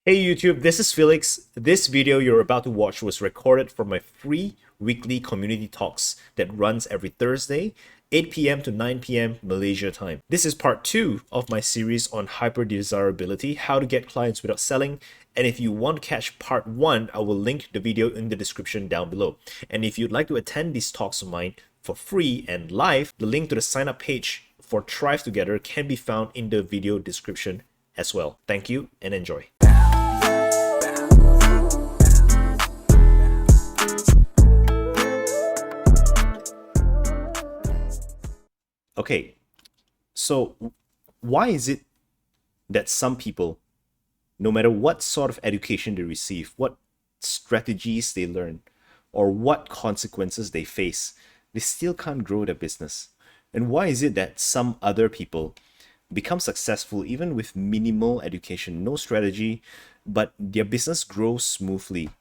Hey YouTube, this is Felix. This video you're about to watch was recorded from my free weekly community talks that runs every Thursday, 8 p.m. to 9 p.m. Malaysia time. This is part 2 of my series on hyper-desirability, how to get clients without selling. And if you want to catch part 1, I will link the video in the description down below. And if you'd like to attend these talks of mine for free and live, the link to the sign up page for Thrive Together can be found in the video description as well. Thank you and enjoy. Okay, so why is it that some people, no matter what sort of education they receive, what strategies they learn, or what consequences they face, they still can't grow their business? And why is it that some other people become successful even with minimal education, no strategy, but their business grows smoothly?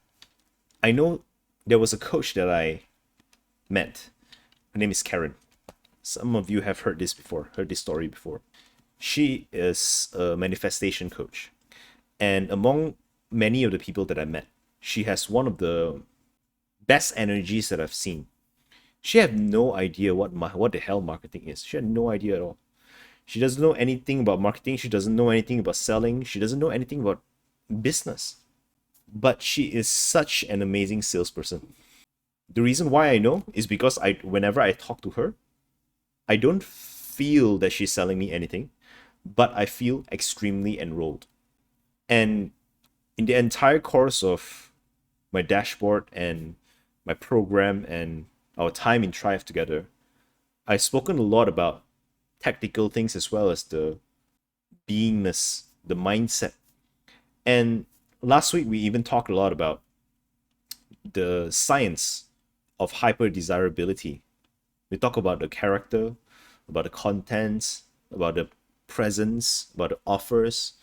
I know there was a coach that I met. Her name is Karen. Some of you have heard this story before. She is a manifestation coach. And among many of the people that I met, she has one of the best energies that I've seen. She had no idea what the hell marketing is. She had no idea at all. She doesn't know anything about marketing. She doesn't know anything about selling. She doesn't know anything about business. But she is such an amazing salesperson. The reason why I know is because whenever I talk to her, I don't feel that she's selling me anything, but I feel extremely enrolled. And in the entire course of my dashboard and my program and our time in Thrive Together, I've spoken a lot about tactical things as well as the beingness, the mindset. And last week, we even talked a lot about the science of hyper desirability. We talk about the character, about the contents, about the presence, about the offers.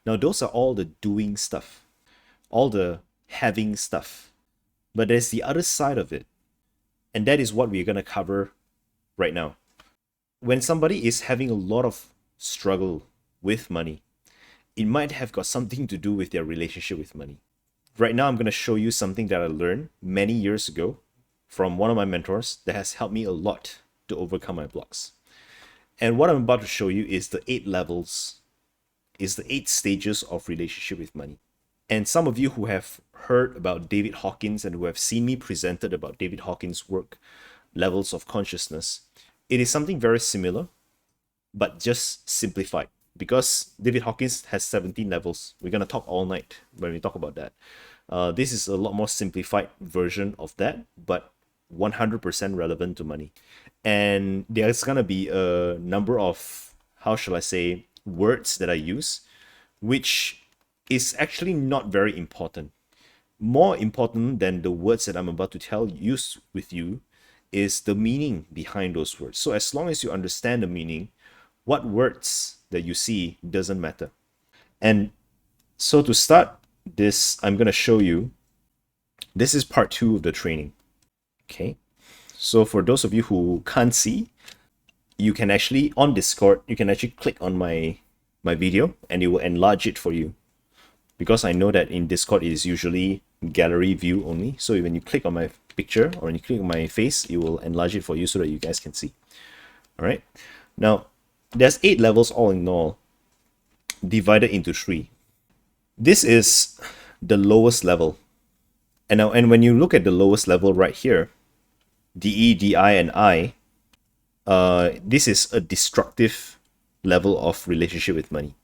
Now, those are all the doing stuff, all the having stuff. But there's the other side of it. And that is what we're going to cover right now. When somebody is having a lot of struggle with money, it might have got something to do with their relationship with money. Right now, I'm going to show you something that I learned many years ago from one of my mentors that has helped me a lot to overcome my blocks. And what I'm about to show you is the 8 levels, is the 8 stages of relationship with money. And some of you who have heard about David Hawkins and who have seen me presented about David Hawkins' work, levels of consciousness, it is something very similar, but just simplified. Because David Hawkins has 17 levels. We're going to talk all night when we talk about that. This is a lot more simplified version of that, but 100% relevant to money. And there's going to be a number of, how shall I say, words that I use, which is actually not very important. More important than the words that I'm about to use with you is the meaning behind those words. So as long as you understand the meaning, what words that you see doesn't matter. And so to start this, I'm going to show you, this is part 2 of the training. Okay, so for those of you who can't see, you can actually, on Discord, you can actually click on my video and it will enlarge it for you. Because I know that in Discord it is usually gallery view only. So when you click on my picture or when you click on my face, it will enlarge it for you so that you guys can see. All right, now there's 8 levels all in all, divided into 3. This is the lowest level. And when you look at the lowest level right here, DE, DI, and I, this is a destructive level of relationship with money.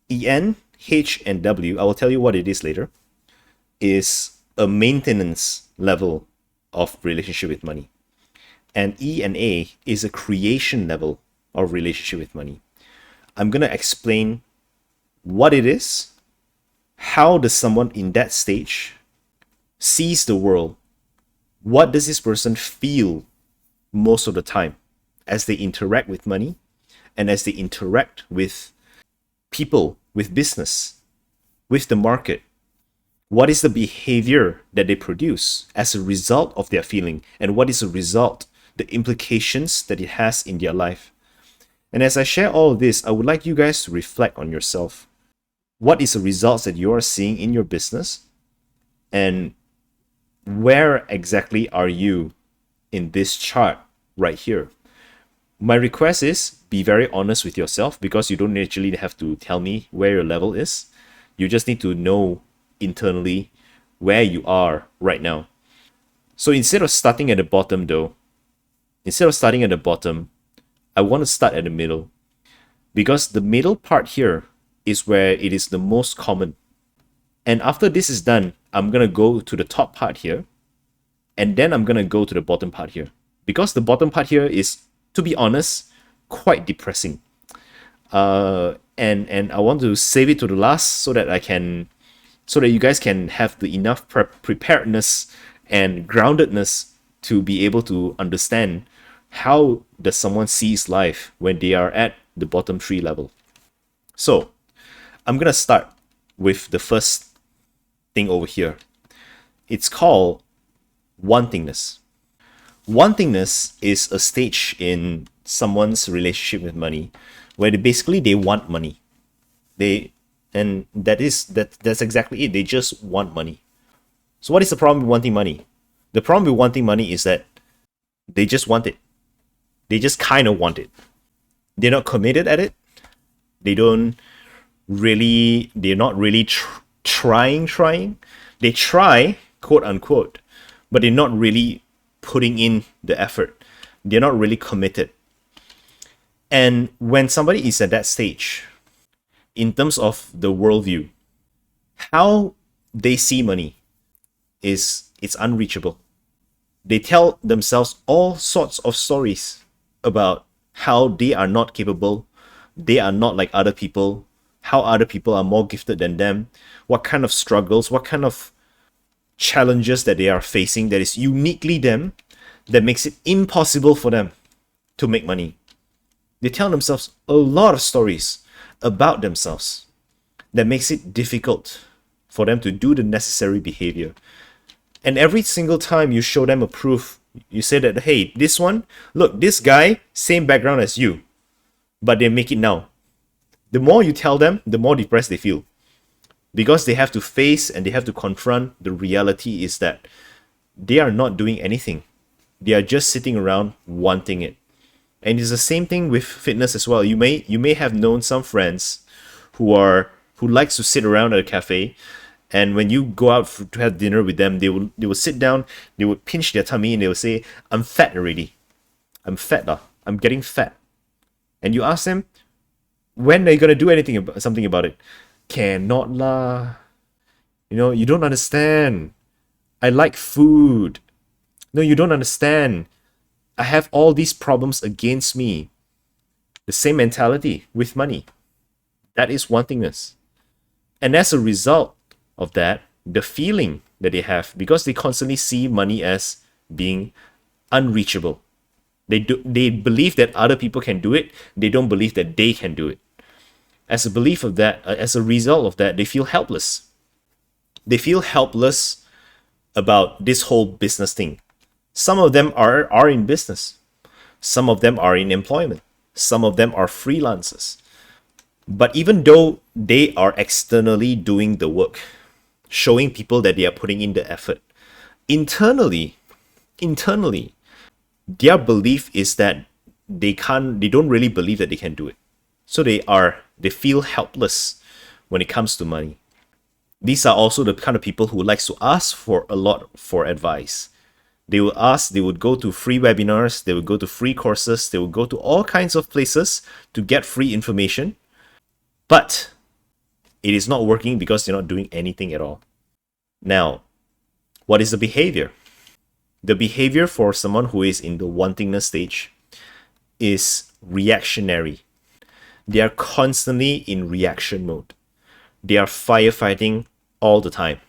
EN, H, and W, I will tell you what it is later, is a maintenance level of relationship with money. And E and A is a creation level of relationship with money. I'm going to explain what it is, how does someone in that stage sees the world, what does this person feel most of the time as they interact with money and as they interact with people, with business, with the market. What is the behavior that they produce as a result of their feeling, and what is the result, the implications that it has in their life. And as I share all of this, I would like you guys to reflect on yourself. what is the results that you're seeing in your business, and where exactly are you in this chart right here. My request is be very honest with yourself, because you don't actually have to tell me where your level is. You just need to know internally where you are right now. So instead of starting at the bottom though, I want to start at the middle, because the middle part here is where it is the most common. And after this is done, I'm going to go to the top part here, and then I'm going to go to the bottom part here, because the bottom part here is, to be honest, quite depressing. And I want to save it to the last so that you guys can have the enough preparedness and groundedness to be able to understand how does someone sees life when they are at the bottom 3 level. So I'm gonna start with the first thing over here. It's called wantingness. Wantingness is a stage in someone's relationship with money where they want money. That's exactly it. They just want money. So what is the problem with wanting money? The problem with wanting money is that they just want it. They just kind of want it. They're not committed at it. They're not really trying. They try, quote unquote, but they're not really putting in the effort. They're not really committed. And when somebody is at that stage, in terms of the worldview, how they see money it's unreachable. They tell themselves all sorts of stories about how they are not capable, they are not like other people, how other people are more gifted than them, what kind of struggles, what kind of challenges that they are facing that is uniquely them, that makes it impossible for them to make money. They tell themselves a lot of stories about themselves that makes it difficult for them to do the necessary behavior. And every single time you show them a proof, you say that, hey, this one, look, this guy, same background as you, but they make it now. The more you tell them, the more depressed they feel. Because they have to face and they have to confront the reality is that they are not doing anything. They are just sitting around wanting it. And it's the same thing with fitness as well. You may have known some friends who likes to sit around at a cafe, and when you go out to have dinner with them, they will sit down, they would pinch their tummy, and they will say, "I'm fat already. I'm fat lah. I'm getting fat." And you ask them, when are you gonna do something about it? Cannot lah. You don't understand. I like food. No, you don't understand. I have all these problems against me. The same mentality with money. That is wantingness. And as a result of that, the feeling that they have, because they constantly see money as being unreachable. They believe that other people can do it. They don't believe that they can do it. As a result of that, they feel helpless. They feel helpless about this whole business thing. Some of them are in business. Some of them are in employment. Some of them are freelancers. But even though they are externally doing the work, showing people that they are putting in the effort, internally, their belief is that they don't really believe that they can do it. So they feel helpless when it comes to money. These are also the kind of people who likes to ask for a lot for advice. They would go to free webinars, they would go to free courses, they would go to all kinds of places to get free information. But it is not working because they're not doing anything at all. Now, what is the behavior? The behavior for someone who is in the wantingness stage is reactionary. They are constantly in reaction mode. They are firefighting all the time.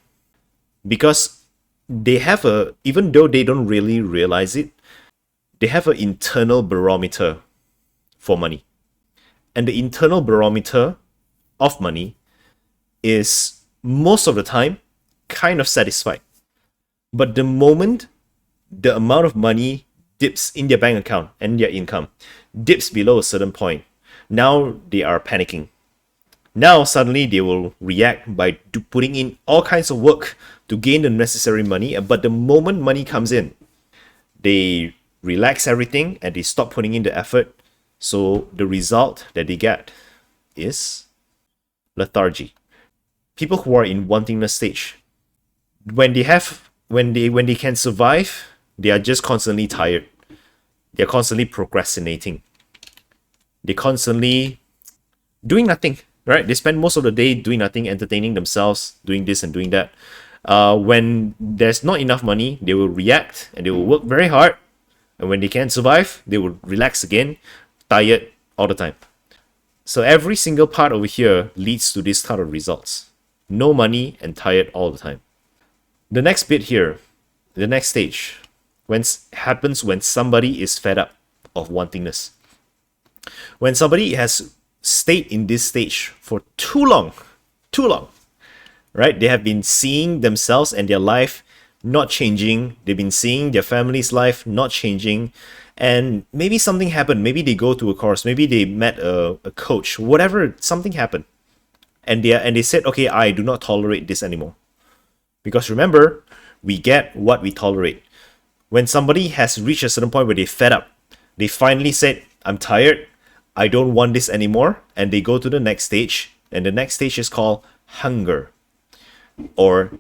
Because even though they don't really realize it, they have an internal barometer for money. And the internal barometer of money is most of the time kind of satisfied. But the moment the amount of money dips in their bank account and their income dips below a certain point, now they are panicking. Now suddenly they will react by putting in all kinds of work to gain the necessary money. But the moment money comes in, they relax everything and they stop putting in the effort. So the result that they get is lethargy. People who are in wantingness stage, when they can survive, they are just constantly tired. They're constantly procrastinating. They're constantly doing nothing, right? They spend most of the day doing nothing, entertaining themselves, doing this and doing that. When there's not enough money, they will react and they will work very hard. And when they can't survive, they will relax again, tired all the time. So every single part over here leads to this kind of results. No money and tired all the time. The next bit here, the next stage, happens when somebody is fed up of wantingness. When somebody has stayed in this stage for too long, right? They have been seeing themselves and their life not changing. They've been seeing their family's life not changing. And maybe something happened. Maybe they go to a course. Maybe they met a coach. Whatever, something happened. And they said, okay, I do not tolerate this anymore. Because remember, we get what we tolerate. When somebody has reached a certain point where they're fed up, they finally said, I'm tired, I don't want this anymore, and they go to the next stage, and the next stage is called hunger or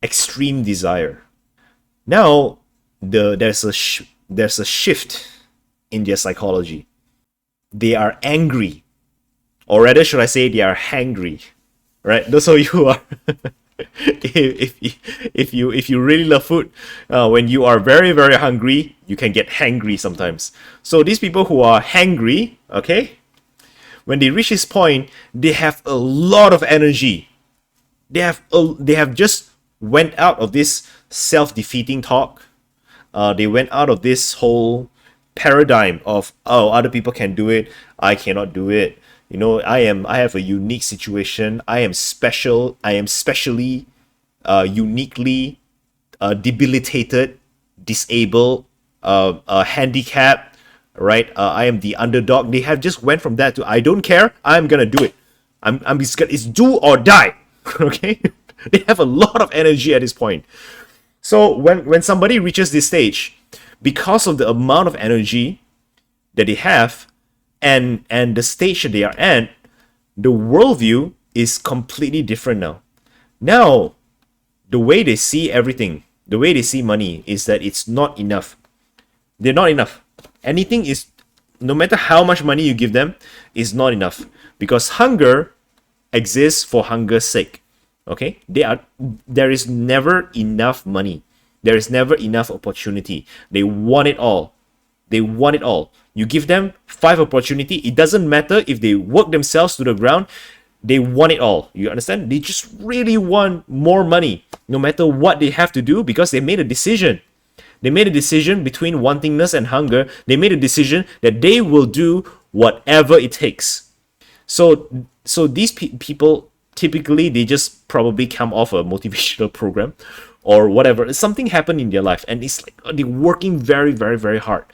extreme desire. Now, there's a shift in their psychology. They are angry, or rather, should I say, they are hangry, right? Those of you who are if you really love food, when you are very, very hungry, you can get hangry sometimes. So these people who are hangry, okay, when they reach this point, they have a lot of energy. They have just went out of this self-defeating talk. They went out of this whole paradigm of, oh, other people can do it, I cannot do it. You know, I have a unique situation. I am special. I am specially, uniquely debilitated, disabled, handicapped, right? I am the underdog. They have just went from that to, I don't care. I'm gonna do it. It's do or die. Okay? They have a lot of energy at this point. So when somebody reaches this stage, because of the amount of energy that they have, and the stage that they are at, the worldview is completely different now. Now, the way they see everything, the way they see money, is that it's not enough. They're not enough. Anything is, no matter how much money you give them, is not enough. Because hunger exists for hunger's sake. Okay? There is never enough money. There is never enough opportunity. They want it all. They want it all. You give them 5 opportunity, it doesn't matter if they work themselves to the ground, they want it all. You understand? They just really want more money, no matter what they have to do, because they made a decision. They made a decision between wantingness and hunger. They made a decision that they will do whatever it takes. So these people, typically, they just probably come off a motivational program or whatever. Something happened in their life, and it's like they're working very, very, very hard.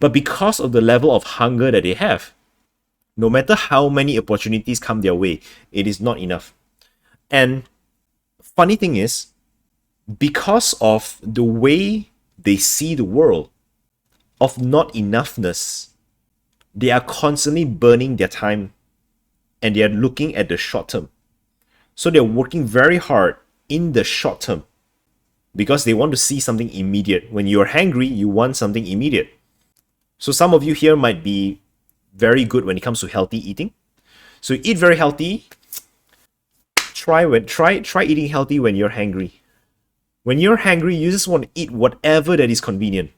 But because of the level of hunger that they have, no matter how many opportunities come their way, it is not enough. And funny thing is, because of the way they see the world, of not enoughness, they are constantly burning their time and they are looking at the short term. So they're working very hard in the short term because they want to see something immediate. When you're hungry, you want something immediate. So some of you here might be very good when it comes to healthy eating. So eat very healthy. Try eating healthy when you're hungry. When you're hungry, you just want to eat whatever that is convenient.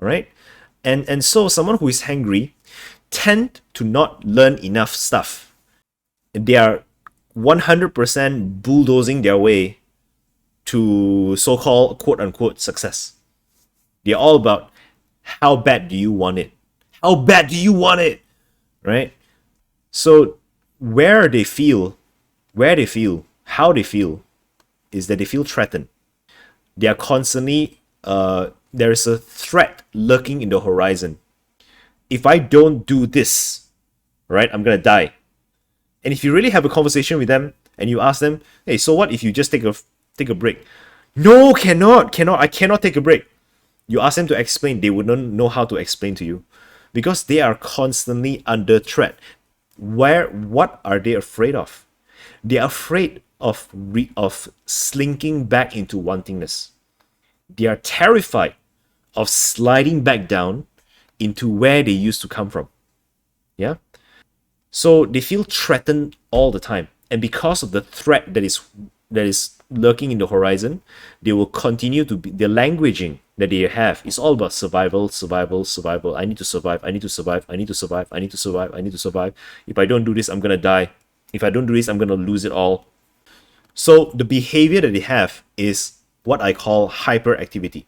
All right? And so someone who is hungry tend to not learn enough stuff. They are 100% bulldozing their way to so-called quote-unquote success. They're all about how bad do you want it? How bad do you want it? Right? So where they feel, how they feel, is that they feel threatened. They are constantly, there is a threat lurking in the horizon. If I don't do this, right, I'm gonna die. And if you really have a conversation with them and you ask them, hey, so what if you just take a break? No, cannot. I cannot take a break. You ask them to explain, they would not know how to explain to you because they are constantly under threat. What are they afraid of? They are afraid of slinking back into wantingness. They are terrified of sliding back down into where they used to come from. Yeah? So they feel threatened all the time. And because of the threat that is lurking in the horizon, they will continue to be, the languaging that they have is all about survival. I need to survive. I need to survive. If I don't do this, I'm gonna die. If I don't do this, I'm gonna lose it all. So the behavior that they have is what I call hyperactivity.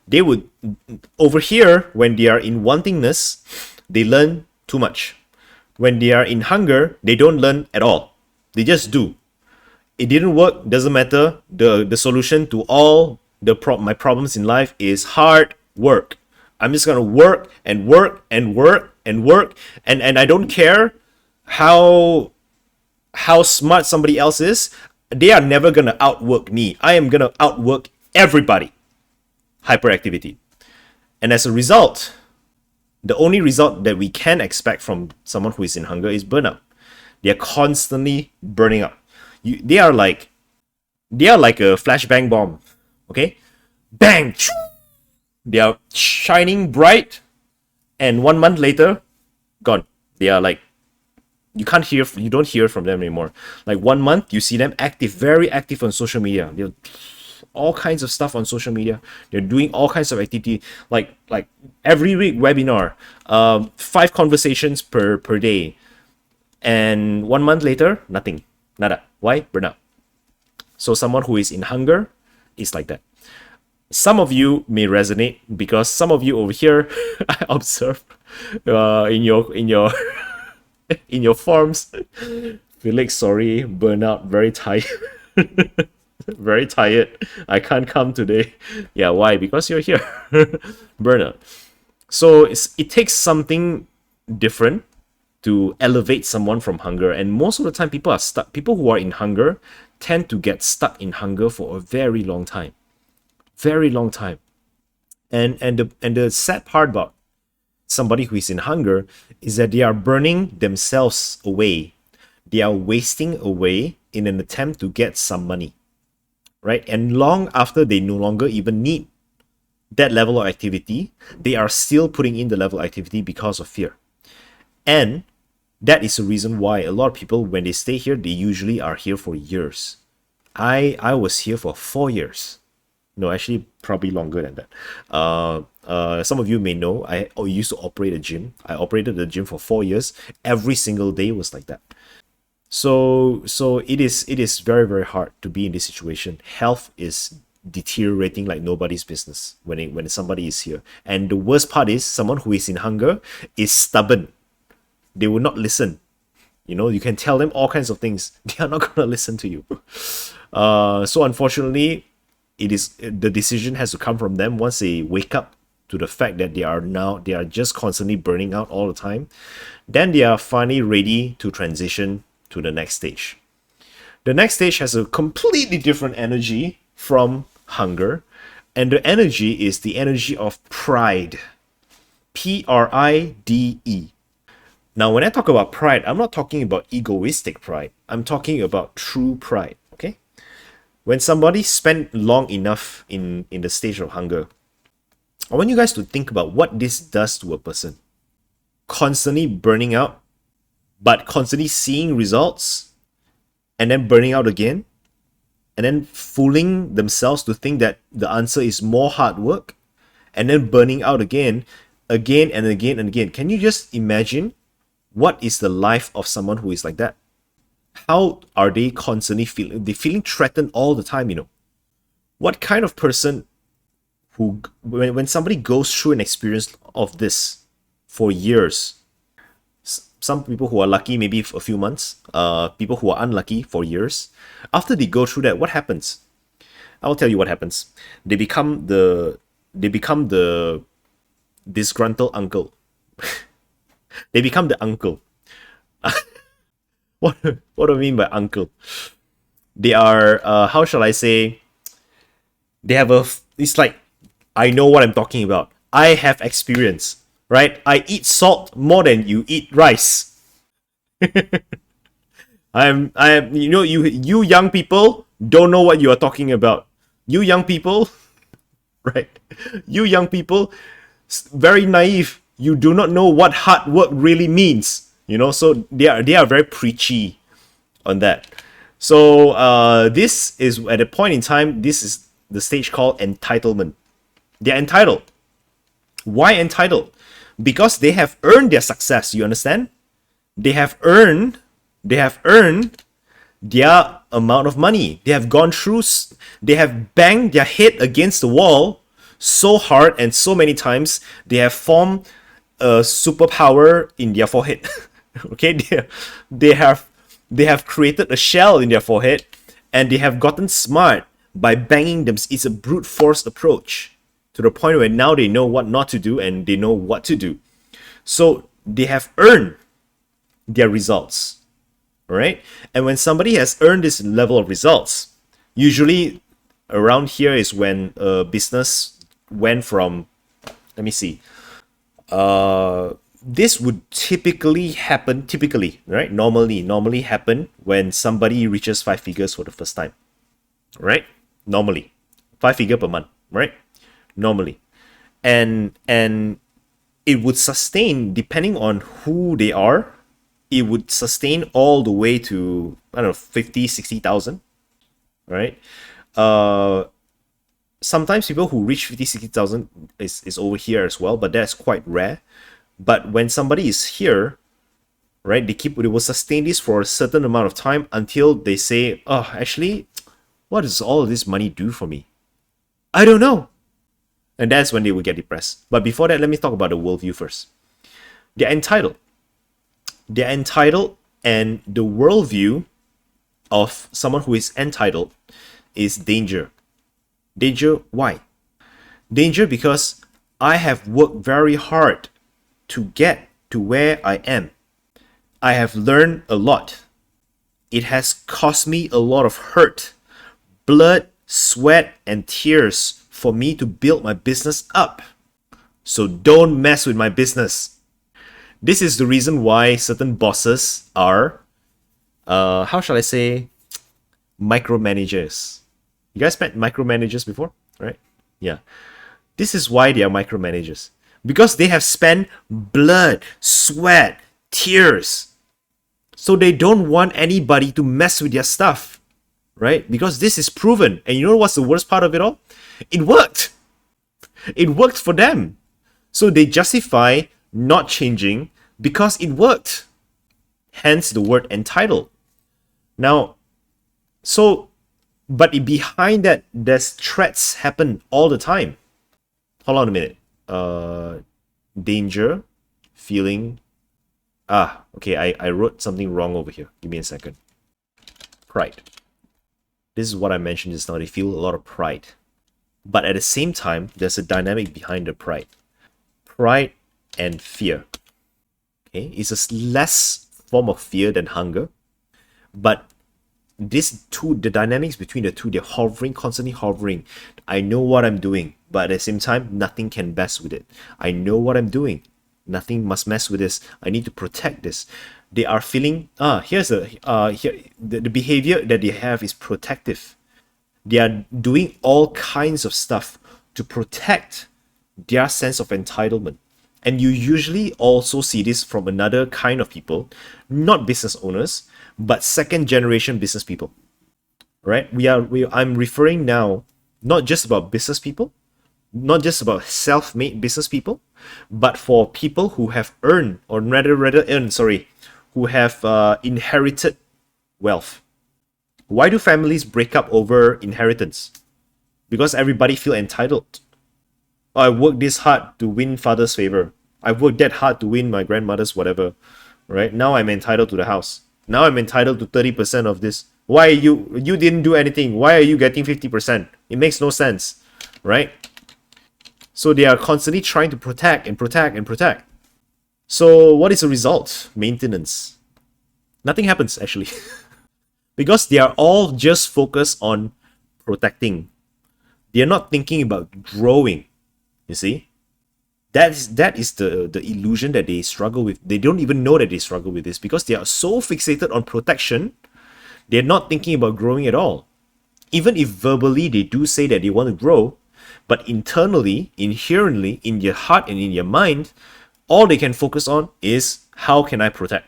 They would, over here, when they are in wantingness, they learn too much. When they are in hunger, they don't learn at all. They just do. It didn't work, doesn't matter. The solution to all my problems in life is hard work. I'm just gonna work and work and work and work, and I don't care how smart somebody else is. They are never gonna outwork me. I am gonna outwork everybody. Hyperactivity. And as a result, the only result that we can expect from someone who is in hunger is burnout. They are constantly burning up. They are like a flashbang bomb. Okay? Bang! They are shining bright, and 1 month later, gone. They are like, you don't hear from them anymore. Like 1 month, you see them active, very active on social media. They're all kinds of stuff on social media. They're doing all kinds of activity, like every week webinar, 5 conversations per day, and 1 month later, nothing, nada. Why? Burnout. So someone who is in hunger is like that. Some of you may resonate because some of you over here, I observe in your in your forms, Felix, sorry, burnout, very tired. Very tired. I can't come today. Yeah, why? Because you're here. Burnout. So it takes something different to elevate someone from hunger. And most of the time, people are stuck. People who are in hunger tend to get stuck in hunger for a very long time. Very long time. And the sad part about somebody who is in hunger is that they are burning themselves away. They are wasting away in an attempt to get some money. Right? And long after they no longer even need that level of activity, they are still putting in the level of activity because of fear. And that is the reason why a lot of people, when they stay here, they usually are here for years. I was here for 4 years. No, actually, probably longer than that. Some of you may know, I used to operate a gym. I operated the gym for 4 years. Every single day was like that. So it is very, very hard to be in this situation. Health is deteriorating like nobody's business when somebody is here. And the worst part is someone who is in hunger is stubborn. They will not listen. You know, you can tell them all kinds of things. They are not going to listen to you. So unfortunately, the decision has to come from them once they wake up to the fact that they are just constantly burning out all the time. Then they are finally ready to transition to the next stage. The next stage has a completely different energy from hunger, and the energy is the energy of pride. Pride. Now, when I talk about pride, I'm not talking about egoistic pride. I'm talking about true pride, okay? When somebody spent long enough in the stage of hunger, I want you guys to think about what this does to a person. Constantly burning out, but constantly seeing results, and then burning out again, and then fooling themselves to think that the answer is more hard work, and then burning out again and again and again. Can you just imagine what is the life of someone who is like that? How are they constantly feeling? They're feeling threatened all the time, you know. What kind of person who, when somebody goes through an experience of this for years, some people who are lucky, maybe a few months, people who are unlucky for years, after they go through that, what happens? I'll tell you what happens. They become the disgruntled uncle. They become the uncle. What what do I mean by uncle? They are how shall I say? They have it's like I know what I'm talking about. I have experience, right? I eat salt more than you eat rice. I am you young people don't know what you are talking about. You young people, right? You young people, very naive. You do not know what hard work really means. So they are very preachy on that. So this is at a point in time. This is the stage called entitlement. They're entitled. Why entitled? Because they have earned their success. You understand? They have earned. They have earned their amount of money. They have gone through. They have banged their head against the wall so hard and so many times. They have formed a superpower in their forehead. Okay, they have created a shell in their forehead, and they have gotten smart by banging them. It's a brute force approach to the point where now they know what not to do and they know what to do. So they have earned their results, right? And when somebody has earned this level of results, usually around here is when a business went from, let me see, this would typically happen, right? Normally happen when somebody reaches 5 figures for the first time, right? Normally, 5 figure per month, right? Normally, and it would sustain depending on who they are. It would sustain all the way to, I don't know, 50,000-60,000, right? Sometimes people who reach 50,000-60,000 is over here as well, but that's quite rare. But when somebody is here, right, they will sustain this for a certain amount of time until they say, oh, actually, what does all of this money do for me? I don't know. And that's when they will get depressed. But before that, let me talk about the worldview first. They're entitled. They're entitled, and the worldview of someone who is entitled is danger. Danger, why? Danger because I have worked very hard to get to where I am. I have learned a lot. It has cost me a lot of hurt, blood, sweat, and tears for me to build my business up. So don't mess with my business. This is the reason why certain bosses are, how shall I say, micromanagers. You guys met micromanagers before, right? Yeah. This is why they are micromanagers. Because they have spent blood, sweat, tears. So they don't want anybody to mess with their stuff, right? Because this is proven. And you know what's the worst part of it all? It worked. It worked for them. So they justify not changing because it worked. Hence the word entitled. Now, but behind that, there's threats happen all the time. Hold on a minute. Danger, feeling. Okay, I wrote something wrong over here. Give me a second. Pride. This is what I mentioned just now. They feel a lot of pride. But at the same time, there's a dynamic behind the pride. Pride and fear. Okay, it's a less form of fear than hunger. But the dynamics between the two, they're hovering, constantly hovering. I know what I'm doing, but at the same time, nothing can mess with it. I know what I'm doing. Nothing must mess with this. I need to protect this. They are feeling, the behavior that they have is protective. They are doing all kinds of stuff to protect their sense of entitlement. And you usually also see this from another kind of people, not business owners, but second generation business people, right? I'm referring now not just about business people, not just about self-made business people, but for people who have earned, or who have inherited wealth. Why do families break up over inheritance? Because everybody feel entitled. I worked this hard to win father's favor. I worked that hard to win my grandmother's whatever, right? Now I'm entitled to the house. Now I'm entitled to 30% of this. Why you didn't do anything? Why are you getting 50%? It makes no sense, right? So they are constantly trying to protect and protect and protect. So what is the result? Maintenance. Nothing happens actually. Because they are all just focused on protecting. They're not thinking about growing. You see? That is the illusion that they struggle with. They don't even know that they struggle with this because they are so fixated on protection, they're not thinking about growing at all. Even if verbally they do say that they want to grow, but internally, inherently, in your heart and in your mind, all they can focus on is how can I protect?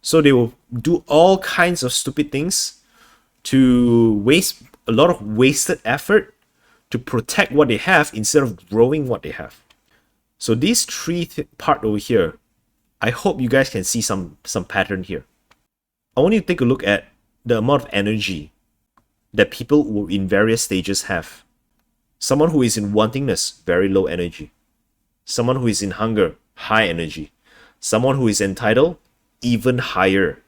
So they will do all kinds of stupid things to waste a lot of wasted effort to protect what they have instead of growing what they have. So this tree part over here, I hope you guys can see some pattern here. I want you to take a look at the amount of energy that people in various stages have. Someone who is in wantingness, very low energy. Someone who is in hunger, high energy. Someone who is entitled, even higher.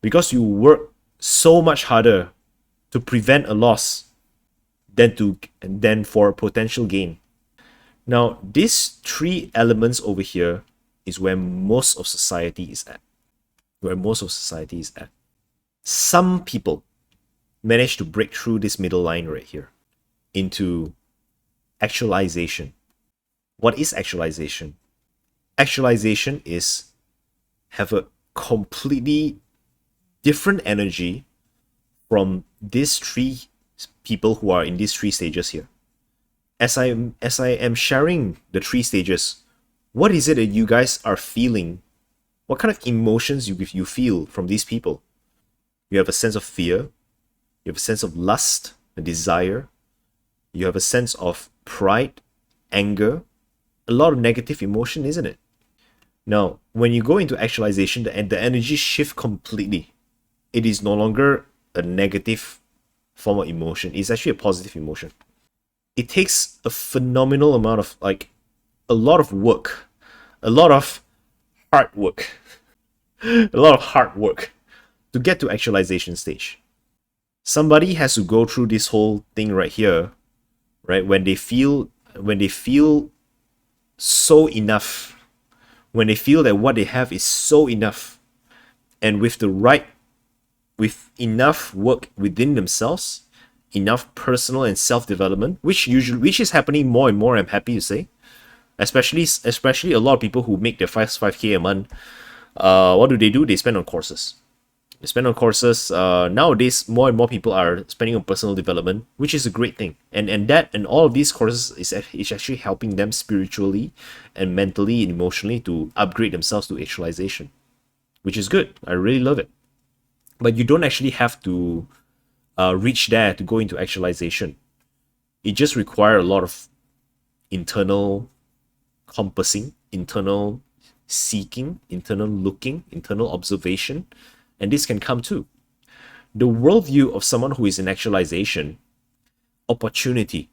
Because you work so much harder to prevent a loss than for a potential gain. Now, these three elements over here is where most of society is at. Some people manage to break through this middle line right here into actualization. What is actualization? Actualization is have a completely different energy from these three people who are in these three stages here. As I am sharing the three stages, what is it that you guys are feeling? What kind of emotions you feel from these people? You have a sense of fear. You have a sense of lust, a desire. You have a sense of pride, anger, a lot of negative emotion, isn't it? Now, when you go into actualization, the energy shifts completely. It is no longer a negative form of emotion. It's actually a positive emotion. It takes a phenomenal amount of, a lot of work, a lot of hard work, to get to actualization stage. Somebody has to go through this whole thing right here, right? When they feel so enough, when they feel that what they have is so enough, and with enough work within themselves, enough personal and self-development, which is happening more and more, I'm happy to say. Especially a lot of people who make their 5K a month. What do? They spend on courses. Nowadays, more and more people are spending on personal development, which is a great thing. And all of these courses is actually helping them spiritually and mentally and emotionally to upgrade themselves to actualization, which is good. I really love it. But you don't actually have to reach there to go into actualization. It just requires a lot of internal compassing, internal seeking, internal looking, internal observation, and this can come too. The worldview of someone who is in actualization, opportunity.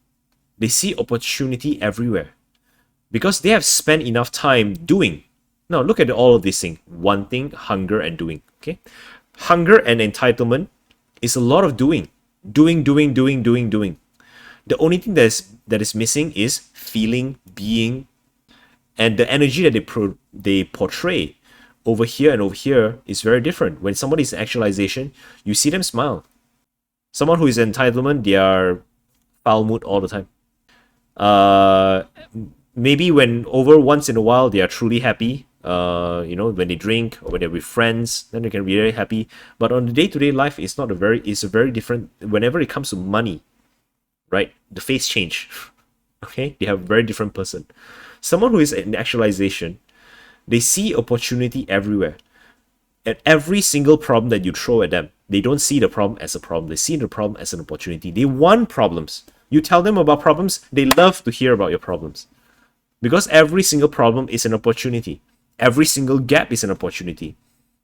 They see opportunity everywhere because they have spent enough time doing. Now look at all of these things: wanting, hunger, and doing. Okay, hunger and entitlement is a lot of doing. The only thing that is missing is feeling, being, and the energy that they portray over here and over here is very different. When somebody is in actualization, you see them smile. Someone who is in entitlement, they are foul mood all the time. Maybe once in a while they are truly happy. When they drink or when they're with friends, then they can be very happy. But on the day-to-day life, it's a very different. Whenever it comes to money, right? The face change. Okay, they have a very different person. Someone who is in actualization, they see opportunity everywhere. At every single problem that you throw at them, they don't see the problem as a problem. They see the problem as an opportunity. They want problems. You tell them about problems, they love to hear about your problems. Because every single problem is an opportunity. Every single gap is an opportunity.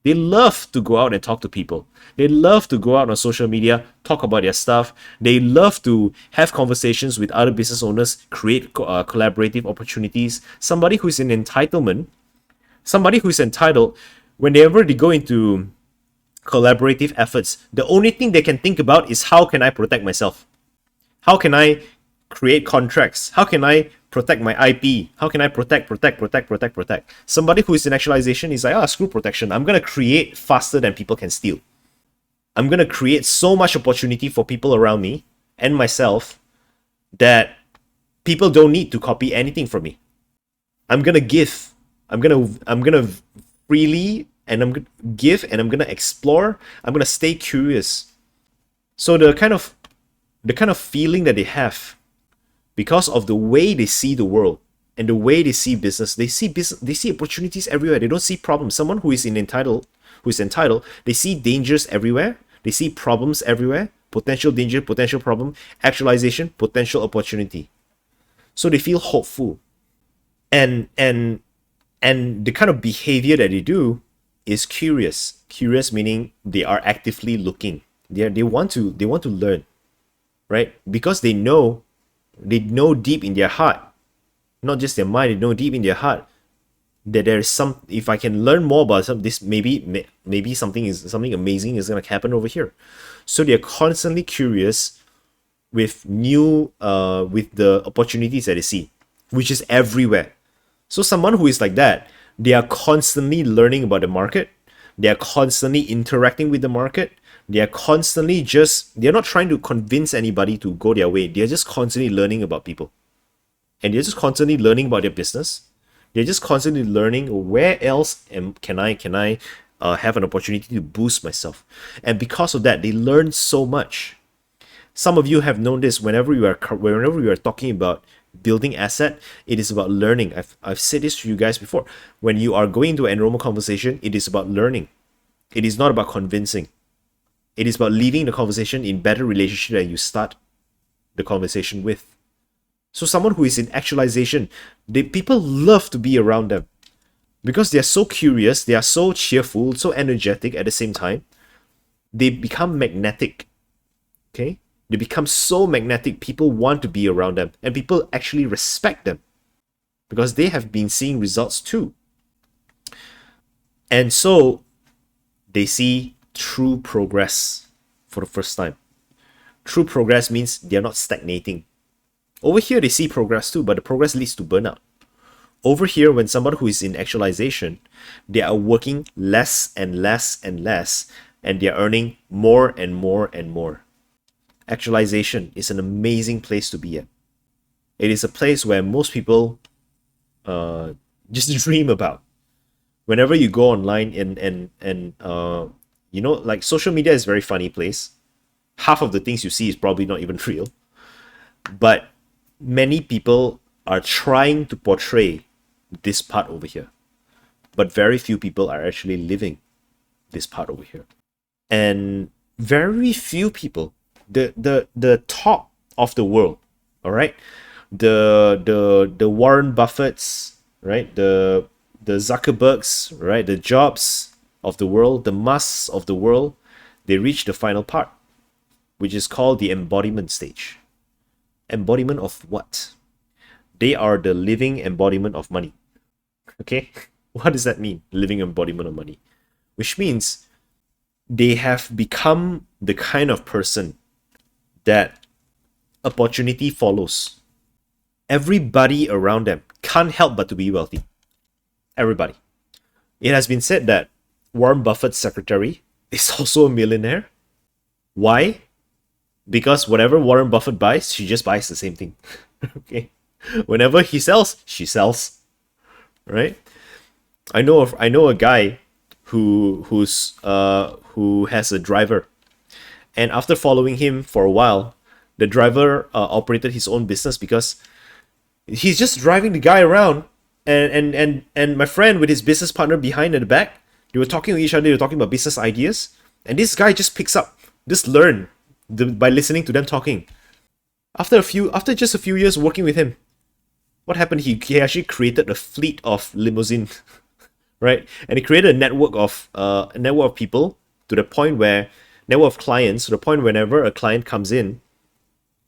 They love to go out and talk to people. They love to go out on social media, talk about their stuff. They love to have conversations with other business owners, create collaborative opportunities. Somebody who's in entitlement, somebody who's entitled, whenever they go into collaborative efforts, the only thing they can think about is how can I protect myself? How can I create contracts? How can I protect my IP? How can I protect? Somebody who is in actualization is like, screw protection. I'm going to create faster than people can steal. I'm going to create so much opportunity for people around me and myself that people don't need to copy anything from me. I'm going to give. I'm going to freely, and I'm going to give, and I'm going to explore. I'm going to stay curious. So the kind of feeling that they have, because of the way they see the world and the way they see business, they see opportunities everywhere. They don't see problems. Someone who is entitled, they see dangers everywhere. They see problems everywhere. Potential danger, potential problem, actualization, potential opportunity. So they feel hopeful. And the kind of behavior that they do is curious. Curious meaning they are actively looking. They want to learn, right? Because they know deep in their heart, not just their mind, they know deep in their heart that there is some, if I can learn more about this, maybe something amazing is going to happen over here. So they're constantly curious with with the opportunities that they see, which is everywhere. So someone who is like that, they are constantly learning about the market. They are constantly interacting with the market. They are constantly they're not trying to convince anybody to go their way. They're just constantly learning about people. And they're just constantly learning about their business. They're just constantly learning where else can I have an opportunity to boost myself. And because of that, they learn so much. Some of you have known this. Whenever you are talking about building asset, it is about learning. I've said this to you guys before. When you are going to an enrollment conversation, it is about learning. It is not about convincing. It is about leaving the conversation in better relationship that you start the conversation with. So someone who is in actualization, people love to be around them because they are so curious, they are so cheerful, so energetic at the same time. They become magnetic. Okay? They become so magnetic, people want to be around them, and people actually respect them because they have been seeing results too. And so they see true progress for the first time. True progress means they're not stagnating. Over here, they see progress too, but the progress leads to burnout. Over here, when somebody who is in actualization, they are working less and less and less, and they are earning more and more and more. Actualization is an amazing place to be at. It is a place where most people just dream about. Whenever you go online and like social media is a very funny place. Half of the things you see is probably not even real. But many people are trying to portray this part over here. But very few people are actually living this part over here. And very few people, the top of the world, all right? The Warren Buffetts, right? The Zuckerbergs, right? The Jobs of the world, the Musks of the world, they reach the final part, which is called the embodiment stage. Embodiment of what? They are the living embodiment of money. Okay? What does that mean? Living embodiment of money. Which means they have become the kind of person that opportunity follows. Everybody around them can't help but to be wealthy. Everybody. It has been said that Warren Buffett's secretary is also a millionaire. Why? Because whatever Warren Buffett buys, she just buys the same thing. Okay? Whenever he sells, she sells. Right? I know a guy who has a driver, and after following him for a while, the driver operated his own business because he's just driving the guy around, and my friend with his business partner behind at the back, they were talking to each other, they were talking about business ideas, and this guy just picks up, just learn by listening to them talking. After just a few years working with him, what happened? He actually created a fleet of limousine, right? And he created a network of people to the point where network of clients to the point whenever a client comes in.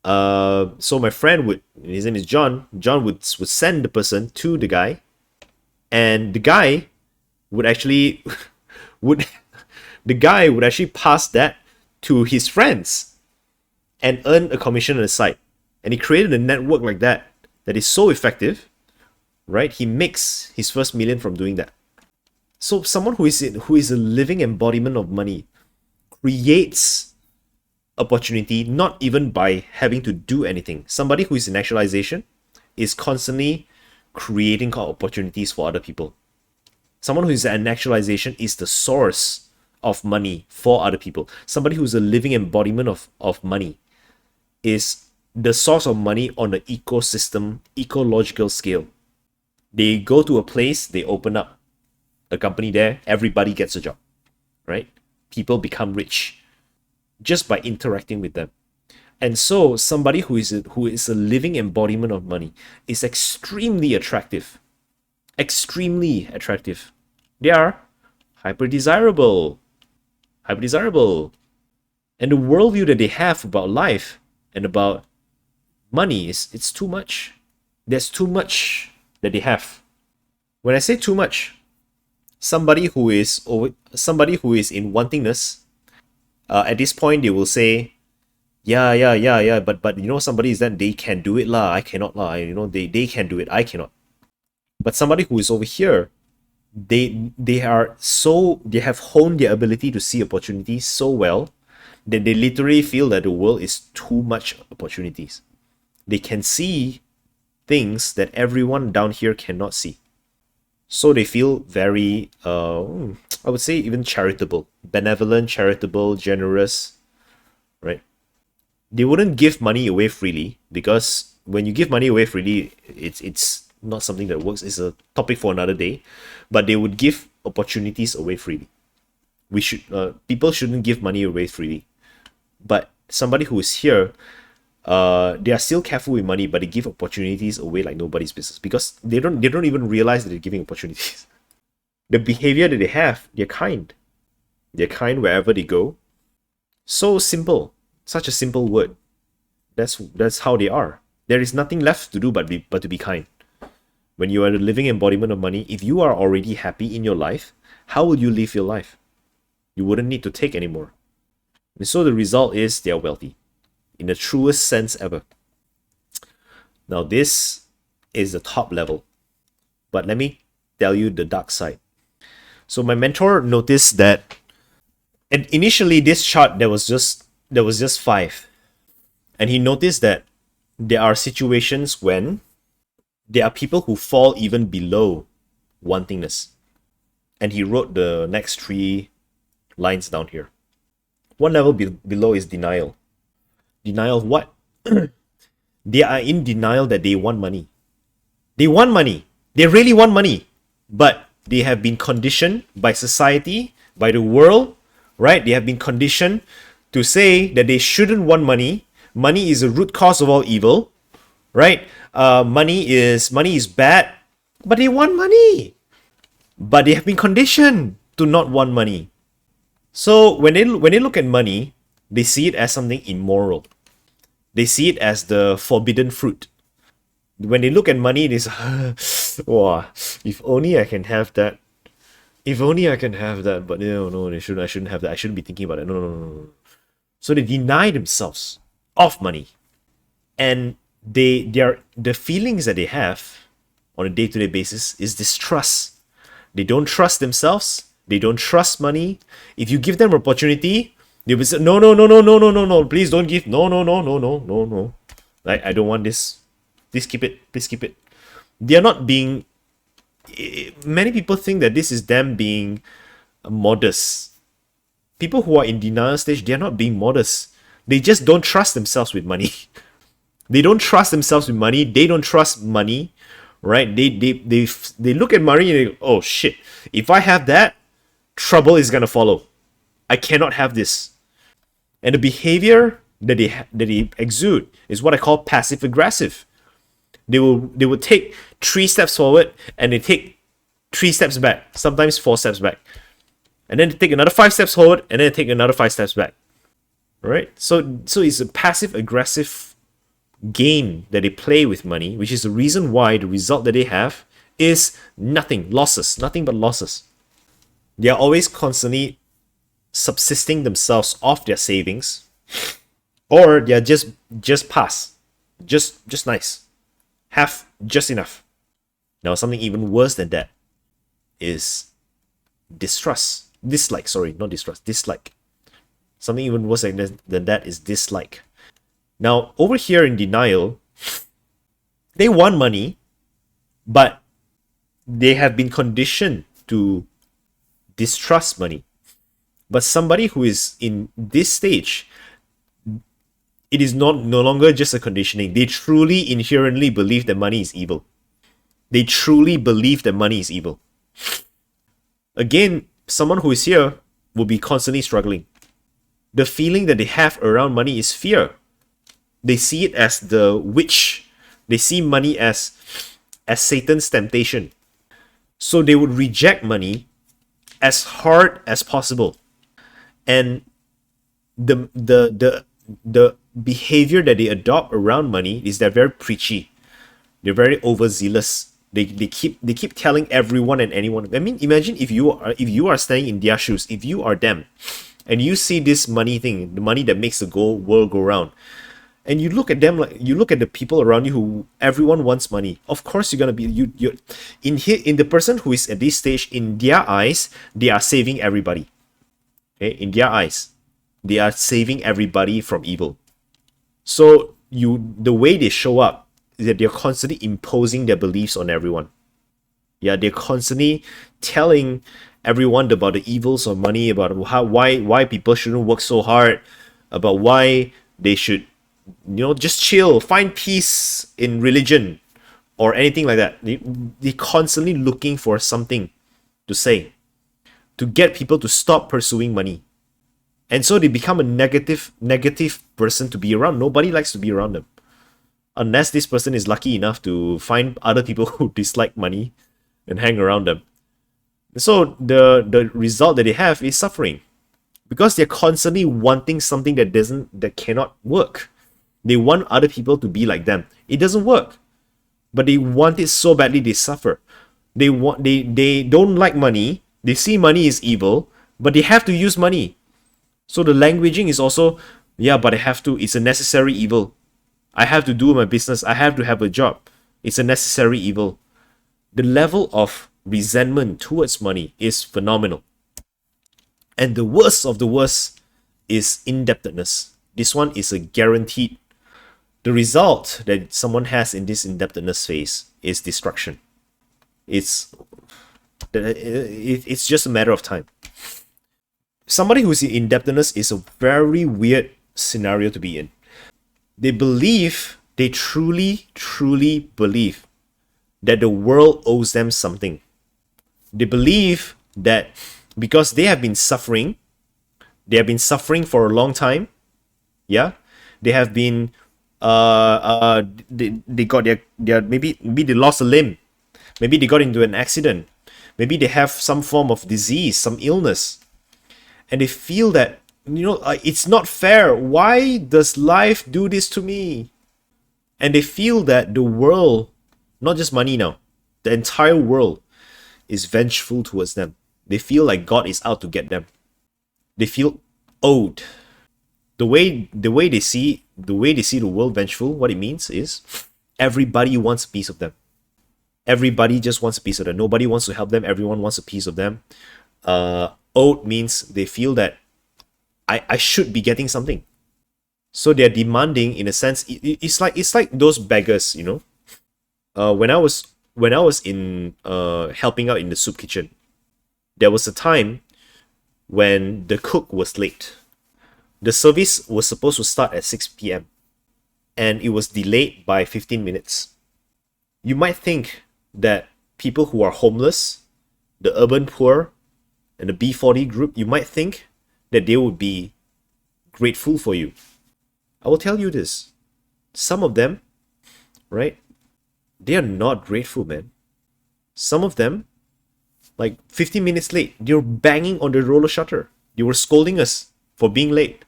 So my friend his name is John. John would send the person to the guy, and the guy would actually pass that to his friends and earn a commission on the side. And he created a network like that is so effective, right? He makes his first million from doing that. So someone who is a living embodiment of money creates opportunity, not even by having to do anything. Somebody who is in actualization is constantly creating opportunities for other people. Someone who is in actualization is the source of money for other people. Somebody who is a living embodiment of money is the source of money on the ecosystem, ecological scale. They go to a place, they open up a company there, everybody gets a job, right? People become rich just by interacting with them. And so somebody who is a living embodiment of money is extremely attractive. Extremely attractive. They are hyper desirable. Hyper desirable. And the worldview that they have about life and about money it's too much. There's too much that they have. When I say too much, somebody who is in wantingness, at this point they will say, yeah, but you know, somebody is that they can do it lah, I cannot lah, you know, they can do it, I cannot. But somebody who is over here, they have honed their ability to see opportunities so well that they literally feel that the world is too much opportunities. They can see things that everyone down here cannot see. So they feel very, I would say even charitable, benevolent, charitable, generous, right? They wouldn't give money away freely, because when you give money away freely, it's not something that works. It's a topic for another day. But they would give opportunities away freely. People shouldn't give money away freely. But somebody who is here, they are still careful with money, but they give opportunities away like nobody's business, because they don't even realize that they're giving opportunities. The behavior that they have, they're kind. They're kind wherever they go. So simple. Such a simple word. That's how they are. There is nothing left to do but to be kind. When you are the living embodiment of money, if you are already happy in your life, how will you live your life? You wouldn't need to take anymore. And so the result is they are wealthy, in the truest sense ever. Now this is the top level, but let me tell you the dark side. So my mentor noticed that, and initially this chart there was just 5, and he noticed that there are situations when there are people who fall even below wantingness. And he wrote the next 3 lines down here. One level below is denial. Denial of what? They are in denial that they want money. They want money. They really want money. But they have been conditioned by society, by the world, right? They have been conditioned to say that they shouldn't want money. Money is the root cause of all evil, right? Money is bad, but they want money. But they have been conditioned to not want money. So when they look at money, they see it as something immoral. They see it as the forbidden fruit. When they look at money, they say, wow, if only I can have that. If only I can have that. But no, I shouldn't have that. I shouldn't be thinking about it. No. So they deny themselves of money. And the feelings that they have on a day-to-day basis is distrust. They don't trust themselves. They don't trust money. If you give them opportunity, they will say, no, please don't give. No. I don't want this. Please keep it. They are not being... Many people think that this is them being modest. People who are in denial stage, they are not being modest. They just don't trust themselves with money. They don't trust themselves with money. They don't trust money, right? They look at money and they go, oh shit, if I have that, trouble is gonna follow. I cannot have this. And the behavior that they exude is what I call passive aggressive. They will take 3 steps forward and they take 3 steps back, sometimes 4 steps back. And then they take another 5 steps forward and then they take another 5 steps back. Right? So it's a passive aggressive game that they play with money, which is the reason why the result that they have is nothing but losses. They are always constantly subsisting themselves off their savings, or they are just pass. Just nice. Have just enough. Now, something even worse than that is distrust. Dislike, sorry, not distrust, dislike. Something even worse than that is dislike. Now, over here in denial, they want money, but they have been conditioned to distrust money. But somebody who is in this stage, it is no longer just a conditioning. They truly inherently believe that money is evil. They truly believe that money is evil. Again, someone who is here will be constantly struggling. The feeling that they have around money is fear. They see it as the witch. They see money as Satan's temptation. So they would reject money as hard as possible. And the behavior that they adopt around money is they're very preachy. They're very overzealous. They keep telling everyone and anyone. I mean, imagine if you are standing in their shoes, if you are them, and you see this money thing, the money that makes the world go round, and you look at them, like you look at the people around you who everyone wants money. Of course, you're gonna be you in the person who is at this stage, in their eyes, they are saving everybody. Okay, in their eyes, they are saving everybody from evil. So the way they show up is that they're constantly imposing their beliefs on everyone. Yeah, they're constantly telling everyone about the evils of money, about why people shouldn't work so hard, about why they should, just chill, find peace in religion, or anything like that. They're constantly looking for something to say, to get people to stop pursuing money. And so they become a negative person to be around. Nobody likes to be around them. Unless this person is lucky enough to find other people who dislike money and hang around them. So the result that they have is suffering. Because they're constantly wanting something that cannot work. They want other people to be like them. It doesn't work. But they want it so badly they suffer. They don't like money. They see money is evil, but they have to use money. So the languaging is also, yeah, but I have to. It's a necessary evil. I have to do my business. I have to have a job. It's a necessary evil. The level of resentment towards money is phenomenal. And the worst of the worst is indebtedness. This one is a guaranteed. The result that someone has in this indebtedness phase is destruction. It's just a matter of time. Somebody who's in indebtedness is a very weird scenario to be in. They truly believe that the world owes them something. They believe that because they have been suffering for a long time, yeah, they have been they got their maybe they lost a limb, maybe they got into an accident, maybe they have some form of disease, some illness, and they feel that it's not fair. Why does life do this to me? And they feel that the world, not just money now, the entire world is vengeful towards them. They feel like God is out to get them. They feel owed. The way they see the world vengeful, what it means is everybody wants a piece of them. Everybody just wants a piece of them. Nobody wants to help them. Everyone wants a piece of them. Owed means they feel that I should be getting something. So they're demanding, in a sense. It's like those beggars, when I was in helping out in the soup kitchen, there was a time when the cook was late. The service was supposed to start at 6 p.m. and it was delayed by 15 minutes. You might think that people who are homeless, the urban poor, and the B40 group, you might think that they would be grateful for you. I will tell you this. Some of them, right, they are not grateful, man. Some of them, like 15 minutes late, they were banging on the roller shutter. They were scolding us for being late.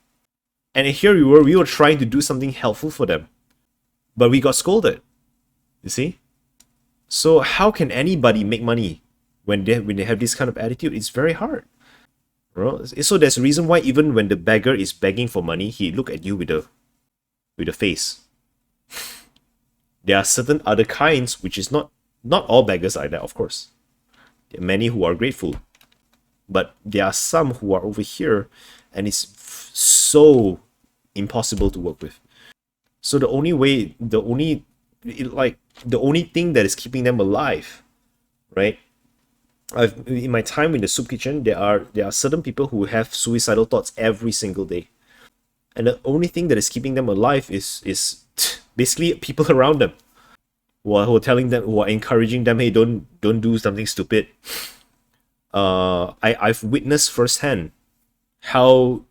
And here we were trying to do something helpful for them. But we got scolded. You see? So how can anybody make money when they have this kind of attitude? It's very hard. Right? So there's a reason why even when the beggar is begging for money, he look at you with a face. There are certain other kinds, which is not all beggars are like that, of course. There are many who are grateful, but there are some who are over here, and it's so impossible to work with. So the only way, the only thing that is keeping them alive, right? In my time in the soup kitchen, there are certain people who have suicidal thoughts every single day, and the only thing that is keeping them alive is basically people around them who are telling them, who are encouraging them, hey, don't do something stupid. I've witnessed firsthand how,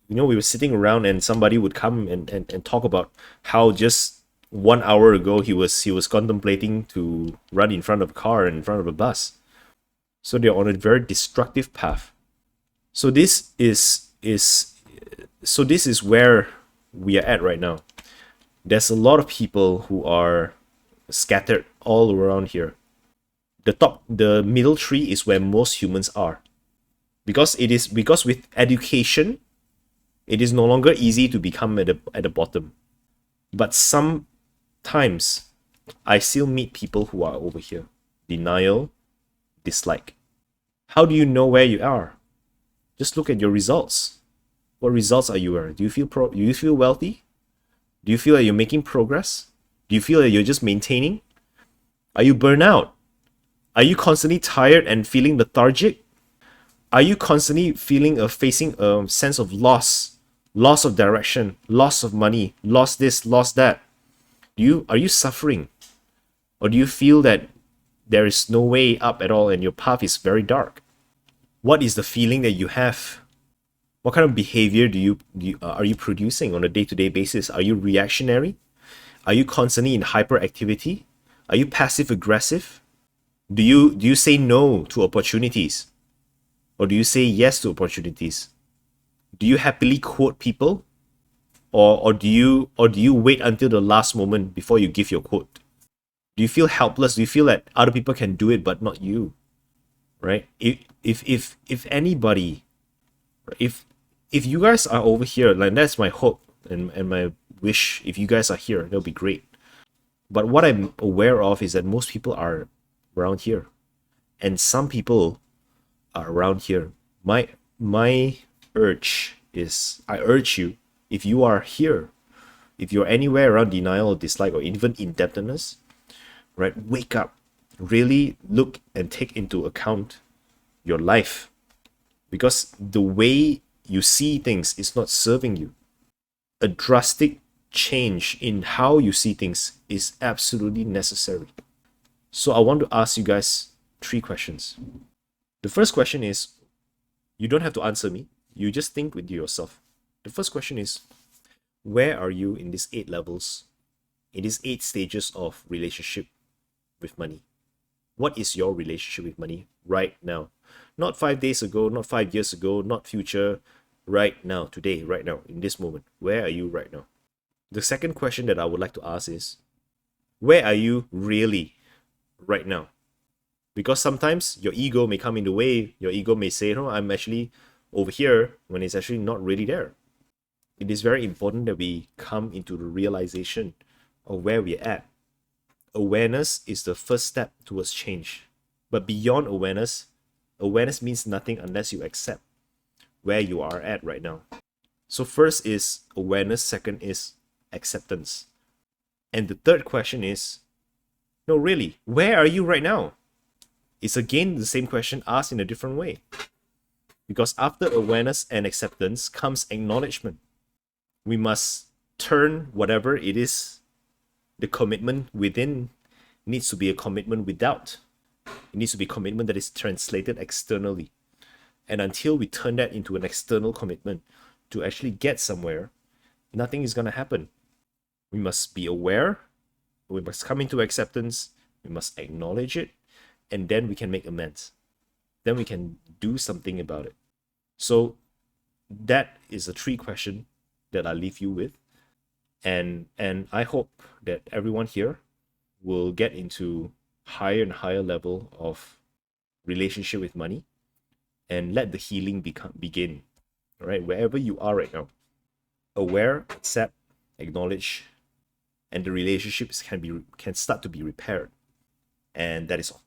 we were sitting around and somebody would come and talk about how just 1 hour ago he was contemplating to run in front of a car and in front of a bus. So they're on a very destructive path. So this is where we are at right now. There's a lot of people who are scattered all around here. The middle tree is where most humans are. Because with education, it is no longer easy to become at the bottom. But sometimes I still meet people who are over here. Denial, dislike. How do you know where you are? Just look at your results. What results are you wearing? Do you feel wealthy? Do you feel like you're making progress? Do you feel like you're just maintaining? Are you burnt out? Are you constantly tired and feeling lethargic? Are you constantly facing a sense of loss of direction, loss of money, lost this, lost that? Are you suffering? Or do you feel that there is no way up at all and your path is very dark? What is the feeling that you have? What kind of behavior are you producing on a day-to-day basis? Are you reactionary? Are you constantly in hyperactivity? Are you passive aggressive? Do you say no to opportunities? Or do you say yes to opportunities? Do you happily quote people? Or do you wait until the last moment before you give your quote? Do you feel helpless? Do you feel that other people can do it but not you? Right? If anybody, if you guys are over here, like that's my hope and my wish. If you guys are here, that'll be great. But what I'm aware of is that most people are around here, and some people are around here. My urge is, I urge you, if you are here, if you're anywhere around denial or dislike or even indebtedness, right, wake up. Really look and take into account your life, because the way you see things is not serving you. A drastic change in how you see things is absolutely necessary. So I want to ask you guys 3 questions. The first question is, you don't have to answer me. You just think with yourself. The first question is, where are you in these 8 levels, in these 8 stages of relationship with money? What is your relationship with money right now? Not 5 days ago, not 5 years ago, not future. Right now, today, right now, in this moment. Where are you right now? The second question that I would like to ask is, where are you really right now? Because sometimes your ego may come in the way. Your ego may say, no, I'm actually over here, when it's actually not really there. It is very important that we come into the realization of where we're at. Awareness is the first step towards change. But beyond awareness means nothing unless you accept where you are at right now. So first is awareness, second is acceptance. And the third question is, no, really, where are you right now? It's again the same question asked in a different way. Because after awareness and acceptance comes acknowledgement. We must turn whatever it is, the commitment within needs to be a commitment without. It needs to be a commitment that is translated externally. And until we turn that into an external commitment to actually get somewhere, nothing is going to happen. We must be aware, we must come into acceptance, we must acknowledge it, and then we can make amends. Then we can do something about it. So that is a 3 question that I leave you with. And I hope that everyone here will get into higher and higher level of relationship with money, and let the healing begin. All right, wherever you are right now, aware, accept, acknowledge, and the relationships can start to be repaired. And that is all.